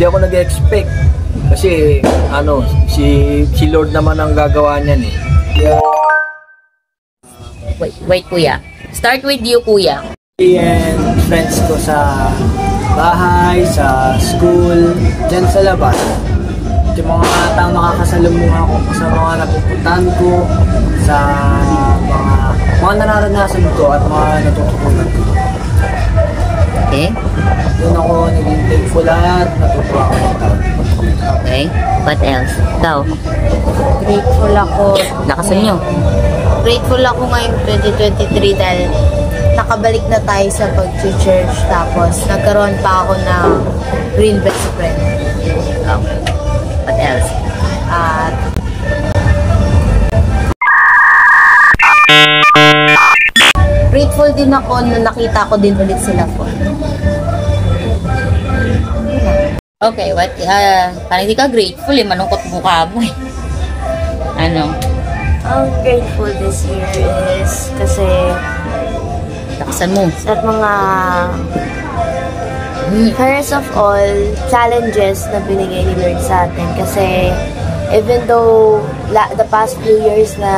Hindi ako nag-expect. Kasi, ano, si Lord naman ang gagawa niyan eh. Wait, kuya. Start with you, kuya. And friends ko sa bahay, sa school, dyan sa labas. Yung mga taong nakakasalumuha ko sa mga napupuntahan ko, sa mga nararanasan ko at mga natutunan ko. Okay. Doon ako naging thankful at natutuwa ako ng taon. Okay. What else? Ikaw? Grateful ako. Lakasan nyo. Grateful ako ngayong 2023 dahil nakabalik na tayo sa pag-church tapos nagkaroon pa ako ng real best friend. Okay. What else? At grateful din ako na nakita ko din ulit sila po. Okay, what? Parang hindi ka grateful eh. Malungkot mukha mo eh. Ano? I'm grateful this year is kasi Lakasan mo. sa mga first of all, challenges na binigay ni Lord sa atin kasi even though the past few years na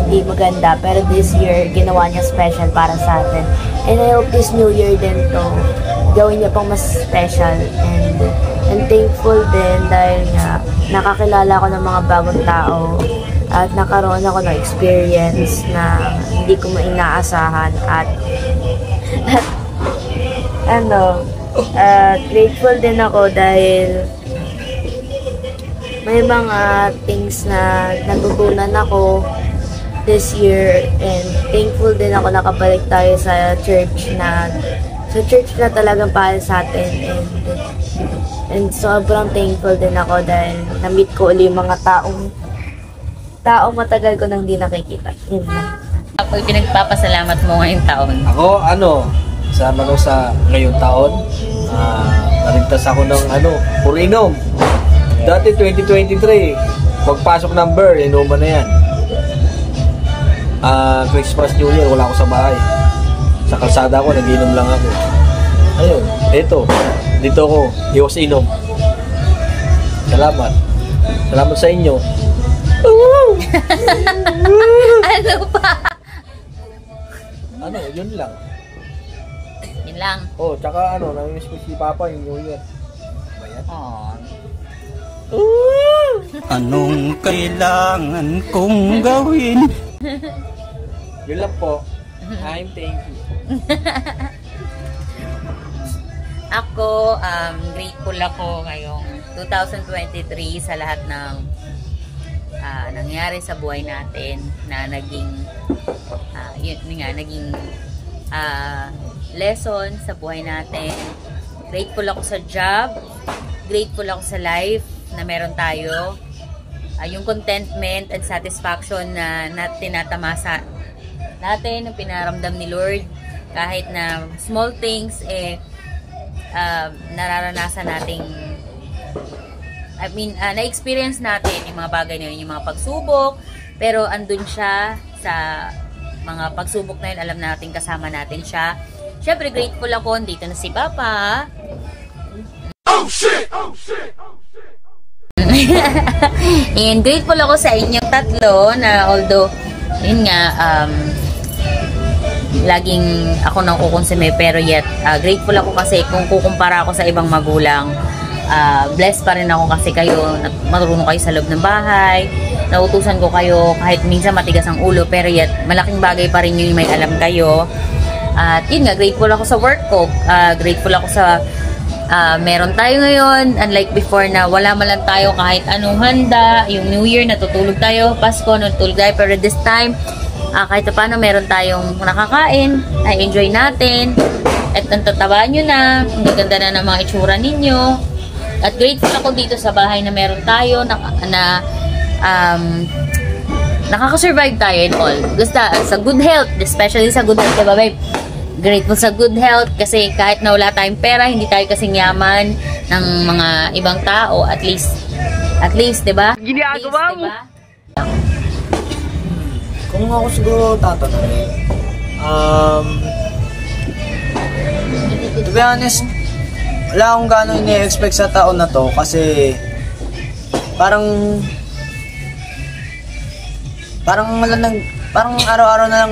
hindi maganda, pero this year ginawa niya special para sa atin. And I hope this new year din to gawin niya pang mas special, and thankful din dahil nga nakakilala ko ng mga bagong tao at nakaroon ako ng experience na hindi ko mainaasahan at grateful din ako dahil may mga things na natutunan ako this year, and thankful din ako nakabalik tayo sa church na talagang para sa atin, and sobrang thankful din ako dahil na-meet ko ulit yung mga taong matagal ko nang hindi nakikita. Yun lang. Ako yung pinagpapasalamat mo ngayong taon. Ako, sama ko sa ngayong taon, naligtas ako ng puro inom. Dati 2023, pagpasok ng bar, inuman na yan. Christmas, New Year, wala ako sa bahay. Sa kalsada ko, nag-inom lang ako. Ayun, dito ako, iwas inom. Salamat. Salamat sa inyo. Ano pa? Yun lang. Yun lang. Tsaka namiss ko si Papa yung New Year. Bayan? Anong kailangan kong gawin? Yun lang po. I'm thank you. Ako, grateful ako ngayong 2023 sa lahat ng nangyari sa buhay natin na naging lesson sa buhay natin. Grateful ako sa job, grateful ako sa life na meron tayo, yung contentment and satisfaction na tinatamasa natin, yung pinaramdam ni Lord, kahit na small things nararanasan nating na-experience natin yung mga bagay na yun, yung mga pagsubok, pero andun siya sa mga pagsubok na yun, alam natin kasama natin siya. Syempre grateful ako, dito na si Papa. Oh shit! Oh shit! Oh shit! And grateful ako sa inyong tatlo na although yun nga laging ako nang kukonsume, pero yet grateful ako kasi kung kukumpara ako sa ibang magulang, blessed pa rin ako kasi kayo, marunong kayo sa loob ng bahay, nautusan ko kayo kahit minsan matigas ang ulo, pero yet malaking bagay pa rin yung may alam kayo. At yun nga, grateful ako sa work ko, grateful ako sa meron tayo ngayon, unlike before na wala man lang tayo kahit anong handa. Yung New Year natutulog tayo, Pasko natutulog tayo, pero this time kahit paano meron tayong nakakain, na-enjoy natin, at ang tataba nyo na, ang ganda na ng mga itsura ninyo. At grateful ako dito sa bahay na meron tayo na nakaka-survive tayo and all. Basta sa good health, especially sa good health, diba babe? Grateful sa good health kasi kahit na wala tayong pera, hindi tayo kasing yaman ng mga ibang tao, at least, diba? Ginagawa mo! Diba? Kung ako siguro tatanungin, to be honest, wala akong gano'ng ini-expect sa taon na to kasi parang araw-araw na lang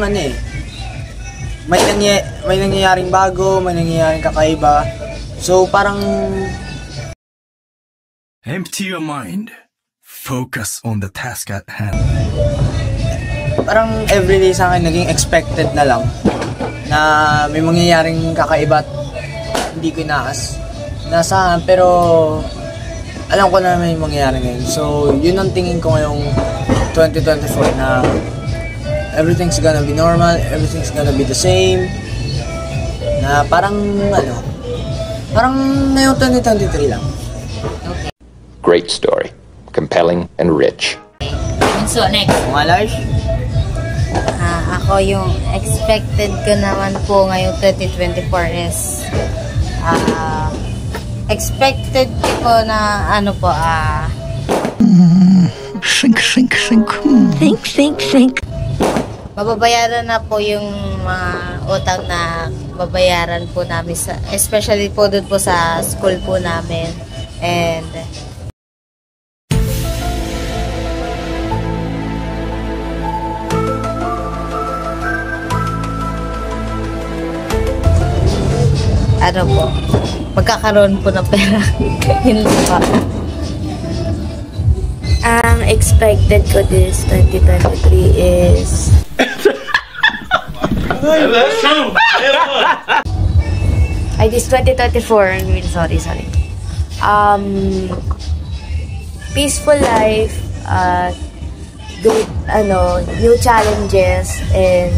may nangyayaring bago, may nangyayaring kakaiba. So parang empty your mind. Focus on the task at hand. Parang everyday sa akin naging expected na lang na may mangyayaring kakaiba at hindi ko inaasahan, pero alam ko na may mangyayari ngayon. So yun ang tingin ko ngayong 2024 na everything's gonna be normal, everything's gonna be the same. Na parang ngayong 2023 lang. Great story. Compelling and rich. So, next. Mga life, Ako yung expected ko naman po ngayong 2024 is expected ko na Think. mababayaran na po yung mga utang na babayaran po namin especially po doon po sa school po namin. And magkakaroon po ng pera. Yun pa. Ang expected ko this 2023 is this 2024, I mean, sorry. Peaceful life, good, new challenges, and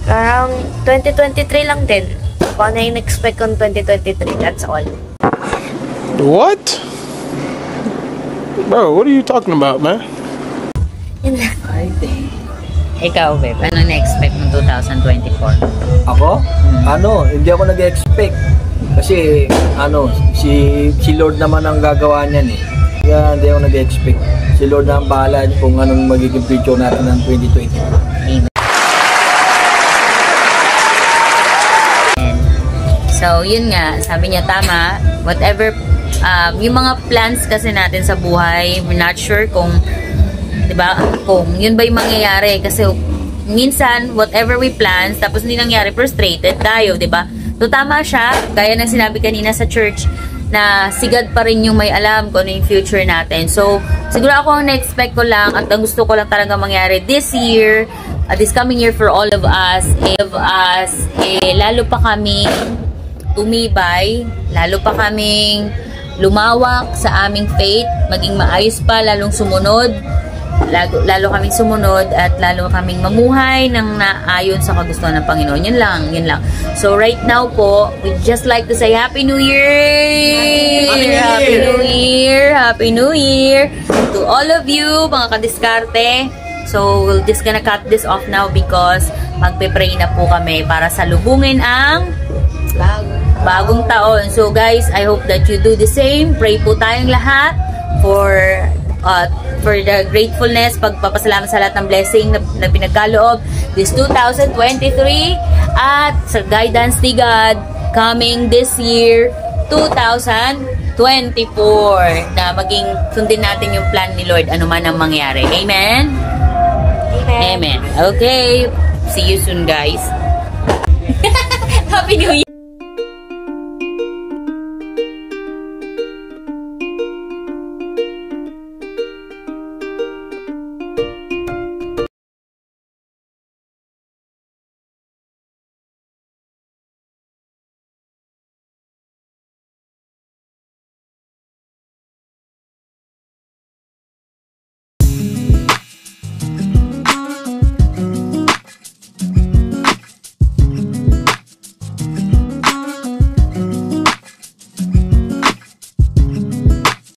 parang 2023 lang din. Kung ano yung expect ko 2023, that's all. What? Bro, what are you talking about, man? Yun lang. Ikaw, babe, ano na-expect mo 2024? Ako? Hindi ako nag-expect. Kasi, si Lord naman ang gagawa niyan eh. Kaya hindi ako nag-expect. Si Lord na ang bahala kung anong magiging future natin ng 2020. Amen. So, yun nga, sabi niya tama, whatever, yung mga plans kasi natin sa buhay, we're not sure kung, diba, kung yun ba yung mangyayari. Kasi, minsan, whatever we plans, tapos hindi nangyari, frustrated tayo, diba? So, tama siya, gaya ng sinabi kanina sa church, na si God pa rin yung may alam kung ano yung future natin. So, siguro ako ang na-expect ko lang, at ang gusto ko lang talaga mangyari this year, this coming year for all of us, lalo pa kami tumibay, lalo pa kaming lumawak sa aming faith, maging maayos pa, lalong sumunod, lalo kaming sumunod, at lalo kaming mamuhay ng naayon sa kagustuhan ng Panginoon. Yun lang. So right now po, we just like to say Happy New Year! Happy New Year! To all of you, mga kadiskarte. So we're just gonna cut this off now because magpe-pray na po kami para salubungin ang bagong taon. So guys, I hope that you do the same. Pray po tayong lahat for the gratefulness, pagpapasalamat sa lahat ng blessing na pinagkaloob this 2023 at sa guidance ni God coming this year 2024 na maging sundin natin yung plan ni Lord ano man ang mangyari. Amen? Amen. Okay. See you soon, guys. Happy New Year!